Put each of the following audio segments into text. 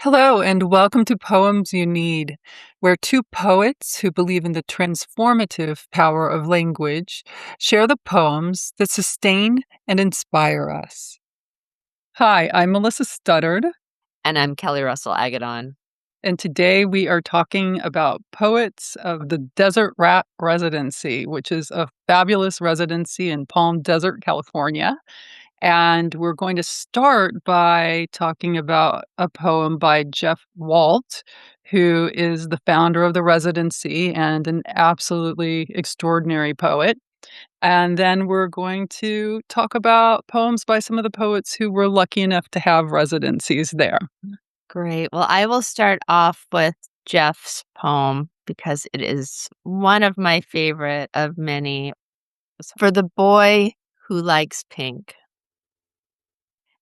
Hello, and welcome to Poems You Need, where two poets who believe in the transformative power of language share the poems that sustain and inspire us. Hi, I'm Melissa Studdard, And I'm Kelly Russell Agodon. and today we are talking about poets of the Desert Rat Residency, which is a fabulous residency in Palm Desert, California. And we're going to start by talking about a poem by Jeff Walt, who is the founder of the residency and an absolutely extraordinary poet. And then we're going to talk about poems by some of the poets who were lucky enough to have residencies there. Great. Well, I will start off with Jeff's poem because it is one of my favorite of many. For the boy who likes pink.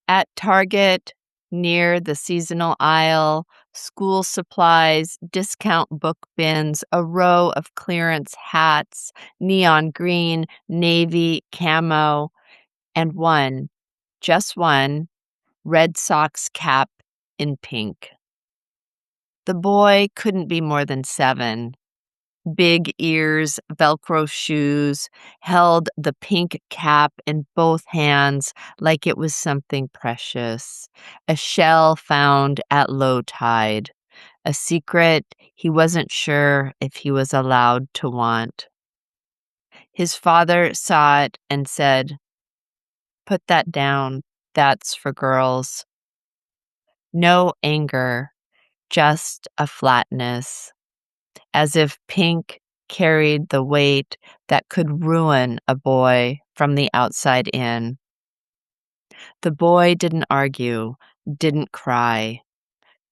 At Target, near the seasonal aisle, school supplies, discount book bins, a row of clearance hats, neon green, navy, camo, and one, just one, Red Sox cap in pink. The boy couldn't be more than 7. Big ears, Velcro shoes, held the pink cap in both hands like it was something precious, a shell found at low tide, a secret he wasn't sure if he was allowed to want. His father saw it and said, "Put that down. That's for girls." No anger, just a flatness, as if pink carried the weight that could ruin a boy from the outside in. The boy didn't argue, didn't cry,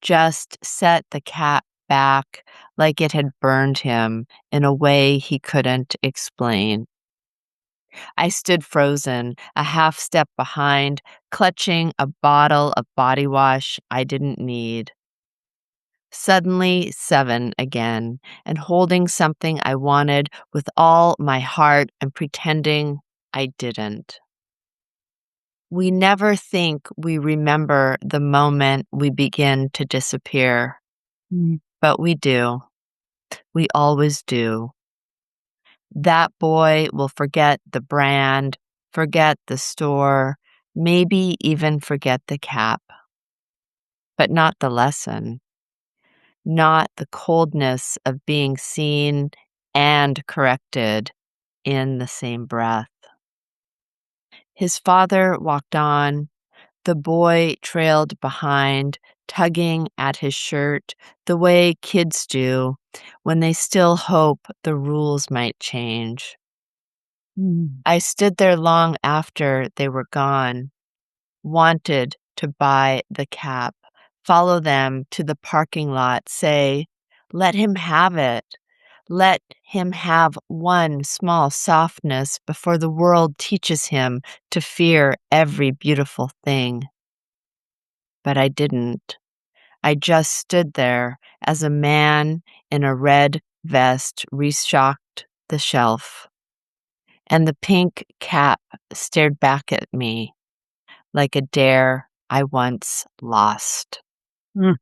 just set the cap back like it had burned him in a way he couldn't explain. I stood frozen, a half step behind, clutching a bottle of body wash I didn't need. Suddenly 7 again, and holding something I wanted with all my heart and pretending I didn't. We never think we remember the moment we begin to disappear, Mm. but we do. We always do. That boy will forget the brand, forget the store, maybe even forget the cap, but not the lesson. Not the coldness of being seen and corrected in the same breath. His father walked on. The boy trailed behind, tugging at his shirt the way kids do when they still hope the rules might change. Mm. I stood there long after they were gone, wanted to buy the cap, follow them to the parking lot, say, "Let him have it. Let him have one small softness before the world teaches him to fear every beautiful thing." But I didn't. I just stood there as a man in a red vest restocked the shelf, and the pink cap stared back at me like a dare I once lost. Mm.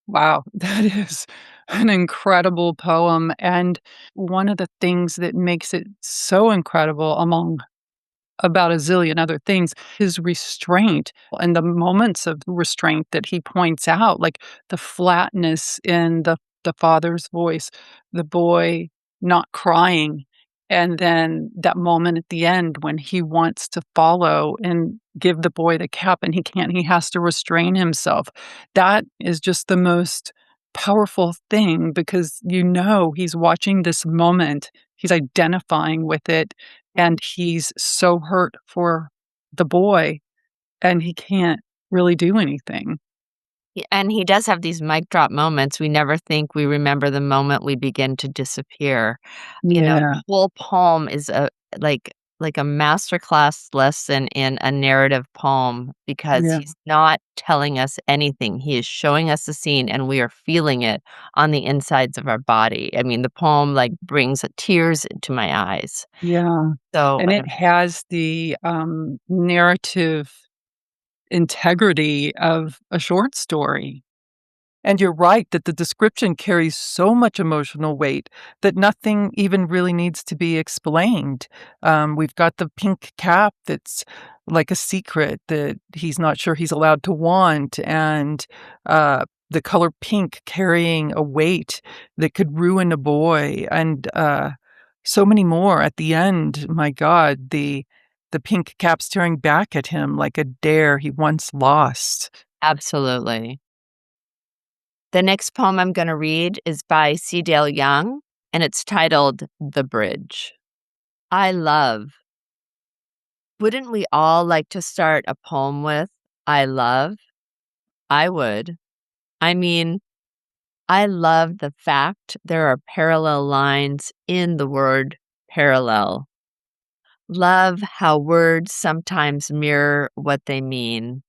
Wow, that is an incredible poem. And one of the things that makes it so incredible, among about a zillion other things, his restraint and the moments of restraint that he points out, like the flatness in the father's voice, the boy not crying, and then that moment at the end when he wants to follow and give the boy the cap and he can't, he has to restrain himself. That is just the most powerful thing because he's watching this moment, he's identifying with it, and he's so hurt for the boy, and he can't really do anything. And he does have these mic drop moments. We never think we remember the moment we begin to disappear. Yeah, The whole poem is like a masterclass lesson in a narrative poem because yeah, he's not telling us anything. He is showing us the scene and we are feeling it on the insides of our body. I mean, the poem, like, brings tears to my eyes. yeah, So, and it has the, narrative integrity of a short story. And you're right that the description carries so much emotional weight that nothing even really needs to be explained. We've got the pink cap that's like a secret that he's not sure he's allowed to want, and the color pink carrying a weight that could ruin a boy, and so many more at the end. My God, the pink cap staring back at him like a dare he once lost. Absolutely. The next poem I'm going to read is by C. Dale Young, and it's titled The Bridge. I love. Wouldn't we all like to start a poem with I love? I would. I mean, I love the fact there are parallel lines in the word parallel. Love how words sometimes mirror what they mean.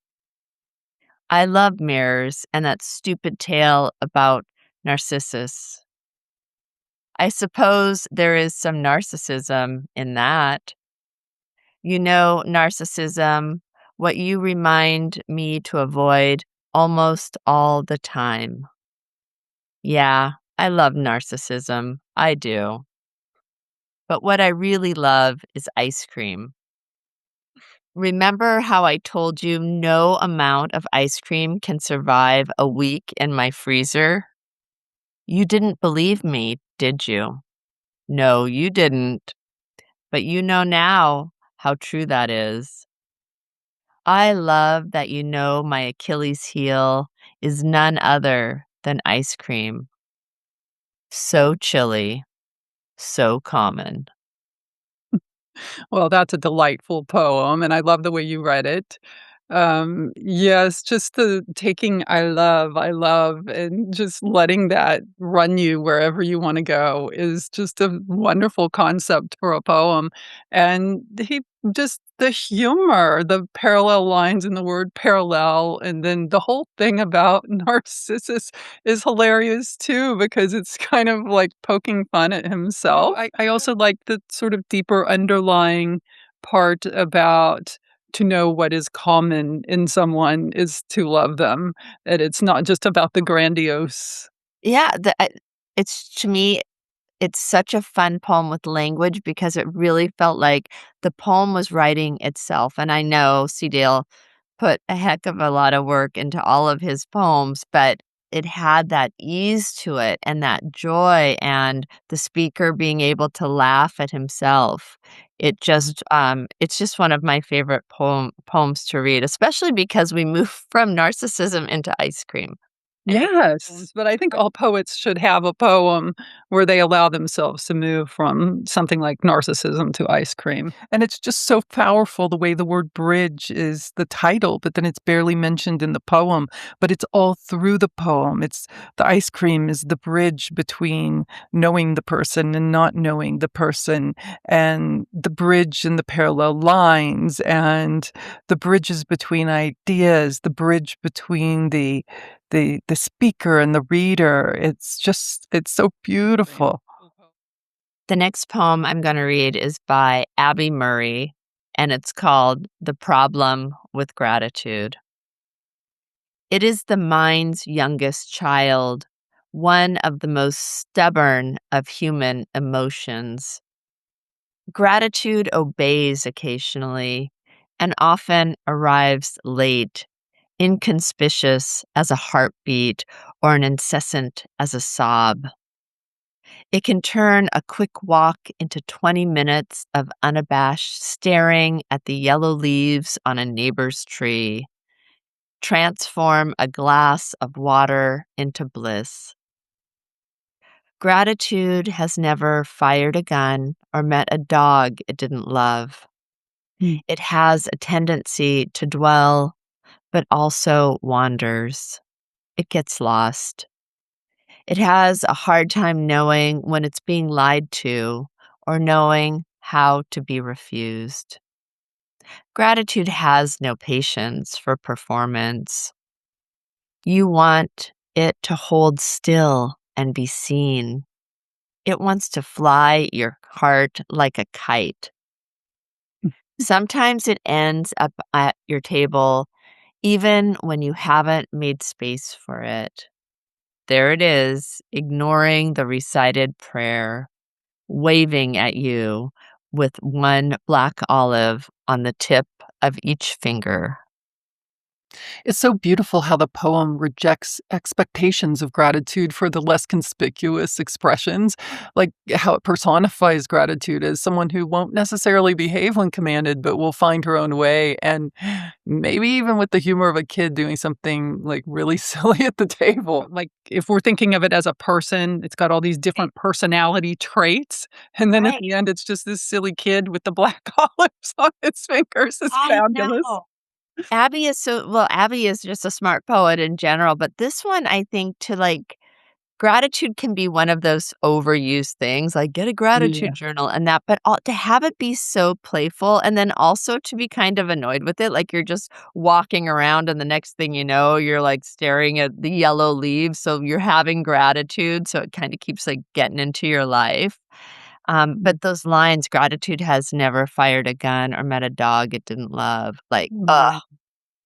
I love mirrors and that stupid tale about Narcissus. I suppose there is some narcissism in that. You know, narcissism, what you remind me to avoid almost all the time. Yeah, I love narcissism. I do. But what I really love is ice cream. Remember how I told you no amount of ice cream can survive a week in my freezer? You didn't believe me, did you? No, you didn't. But you know now how true that is. I love that you know my Achilles heel is none other than ice cream. So chilly, so common. Well, that's a delightful poem, and I love the way you read it. Yes, just the taking I love, and just letting that run you wherever you wanna go is just a wonderful concept for a poem, and he just the humor, the parallel lines in the word parallel, and then the whole thing about Narcissus is hilarious too because it's kind of like poking fun at himself. I also like the sort of deeper underlying part about to know what is common in someone is to love them, that it's not just about the grandiose. Yeah, it's to me, it's such a fun poem with language because it really felt like the poem was writing itself. And I know C. Dale put a heck of a lot of work into all of his poems, but it had that ease to it and that joy and the speaker being able to laugh at himself. It's just one of my favorite poems to read, especially because we move from narcissism into ice cream. Yes, but I think all poets should have a poem where they allow themselves to move from something like narcissism to ice cream. And it's just so powerful the way the word bridge is the title, but then it's barely mentioned in the poem, but it's all through the poem. It's the ice cream is the bridge between knowing the person and not knowing the person, and the bridge and the parallel lines, and the bridges between ideas, the bridge between the speaker and the reader. It's so beautiful. The next poem I'm going to read is by Abby Murray, and it's called The Problem with Gratitude. It is the mind's youngest child, one of the most stubborn of human emotions. Gratitude obeys occasionally and often arrives late, inconspicuous as a heartbeat or an incessant as a sob. It can turn a quick walk into 20 minutes of unabashed staring at the yellow leaves on a neighbor's tree, transform a glass of water into bliss. Gratitude has never fired a gun or met a dog it didn't love. Mm. It has a tendency to dwell, but also wanders. It gets lost. It has a hard time knowing when it's being lied to or knowing how to be refused. Gratitude has no patience for performance. You want it to hold still and be seen. It wants to fly your heart like a kite. Sometimes it ends up at your table even when you haven't made space for it. there it is, ignoring the recited prayer, waving at you with one black olive on the tip of each finger. It's so beautiful how the poem rejects expectations of gratitude for the less conspicuous expressions, like how it personifies gratitude as someone who won't necessarily behave when commanded, but will find her own way. And maybe even with the humor of a kid doing something like really silly at the table. Like if we're thinking of it as a person, it's got all these different personality traits. And then at Right. the end, it's just this silly kid with the black olives on his fingers. It's I fabulous. know. Abby is just a smart poet in general, but this one, I think gratitude can be one of those overused things, like, "Get a gratitude Yeah. journal," and that, but all to have it be so playful and then also to be kind of annoyed with it, like, you're just walking around and the next thing you know, you're, like, staring at the yellow leaves, so you're having gratitude, so it kinda keeps, like, getting into your life. But those lines, "Gratitude has never fired a gun or met a dog it didn't love," like, ugh. Mhm.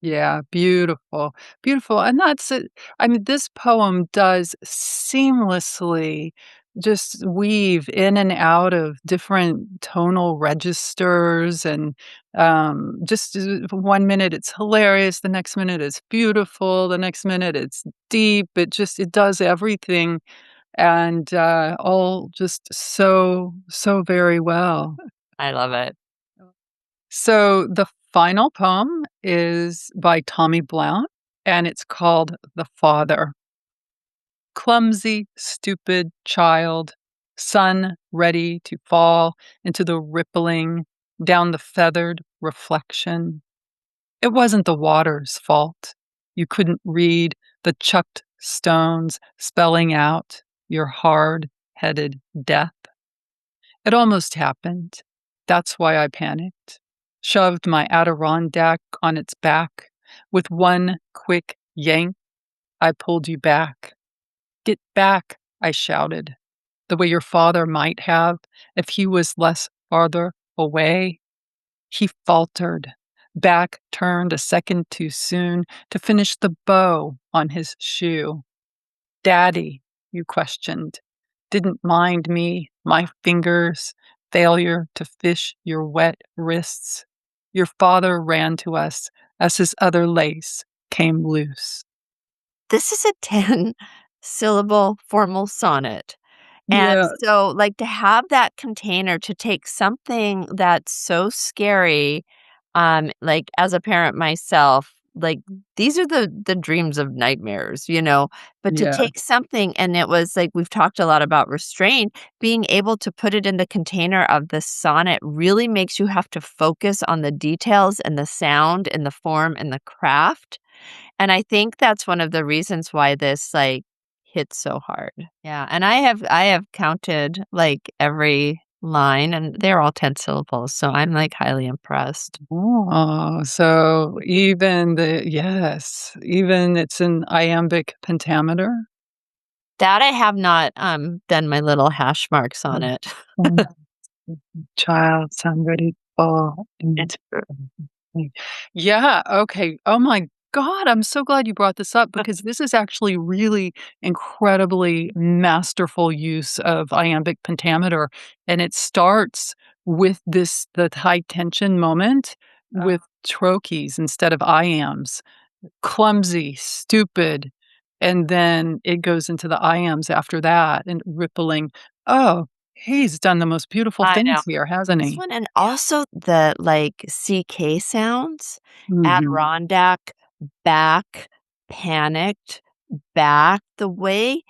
Yeah, beautiful, beautiful, and that's it. I mean, this poem does seamlessly just weave in and out of different tonal registers and, just, 1 minute it's hilarious, the next minute it's beautiful, the next minute it's deep, it does everything and, all just so, so very well. I love it. So the final poem is by Tommye Blount, and it's called The Father. Clumsy, stupid child, sun ready to fall into the rippling down the feathered reflection. It wasn't the water's fault. You couldn't read the chucked stones spelling out your hard headed death. It almost happened. That's why I panicked. Shoved my Adirondack on its back. With one quick yank, I pulled you back. Get back, I shouted, the way your father might have if he was less farther away. He faltered. Back turned a second too soon to finish the bow on his shoe. Daddy, you questioned, didn't mind me, my fingers, failure to fish your wet wrists. Your father ran to us as his other lace came loose. This is a 10-syllable formal sonnet. And Yeah, so, like, to have that container to take something that's so scary, like, as a parent myself, like, these are the dreams of nightmares, but to yeah. take something and it was like we've talked a lot about restraint, being able to put it in the container of the sonnet really makes you have to focus on the details and the sound and the form and the craft. And I think that's one of the reasons why this, like, hits so hard. Yeah, and I have counted, like, every line, and they're all 10 syllables, so I'm, like, highly impressed. Oh, so even it's an iambic pentameter? That I have not, done my little hash marks on Um, it. um, child, somebody fall It's into me. Yeah, okay. Oh my god, I'm so glad you brought this up because this is actually really incredibly masterful use of iambic pentameter, and it starts with the high tension moment with trochees instead of iambs. Clumsy, stupid, and then it goes into the iambs after that and rippling. Oh, he's done the most beautiful I know. things here, hasn't This he? one and also the, like, CK sounds, Mhm. Adirondack, back, panicked, back, the way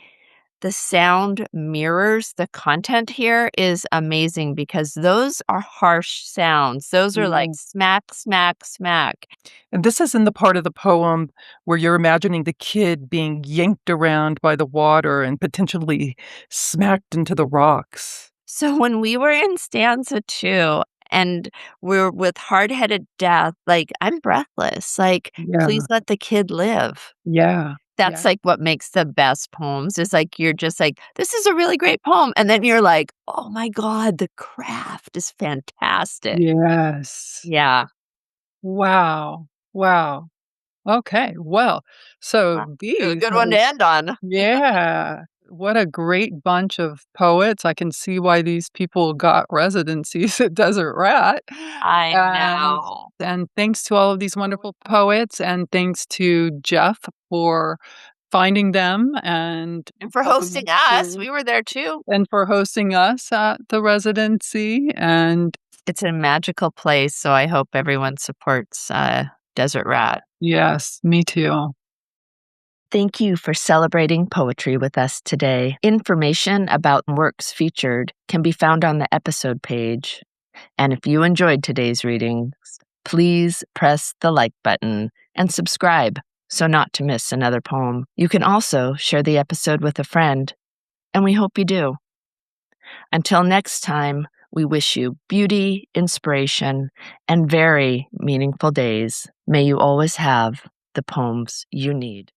the sound mirrors the content here is amazing because those are harsh sounds. Those are like Yeah. smack, smack, smack. And this is in the part of the poem where you're imagining the kid being yanked around by the water and potentially smacked into the rocks. So when we were in stanza 2 and we're with hard-headed death, like, I'm breathless, like, Yeah, please let the kid live. yeah, That's, yeah. like, what makes the best poems is, like, you're just like, "This is a really great poem," and then you're like, "Oh my god, the craft is fantastic." Yes. Yeah. Wow, wow. Okay, well, so A these good one are to end on. yeah, what a great bunch of poets. I can see why these people got residencies at Desert Rat. I And know. and thanks to all of these wonderful poets, and thanks to Jeff for finding them and And for helping hosting us, to we were there too. and for hosting us at the residency, and It's a magical place, so I hope everyone supports, Desert Rat. yes, me too. Thank you for celebrating poetry with us today. Information about works featured can be found on the episode page. And if you enjoyed today's readings, please press the like button and subscribe so not to miss another poem. You can also share the episode with a friend, and we hope you do. Until next time, we wish you beauty, inspiration, and very meaningful days. May you always have the poems you need.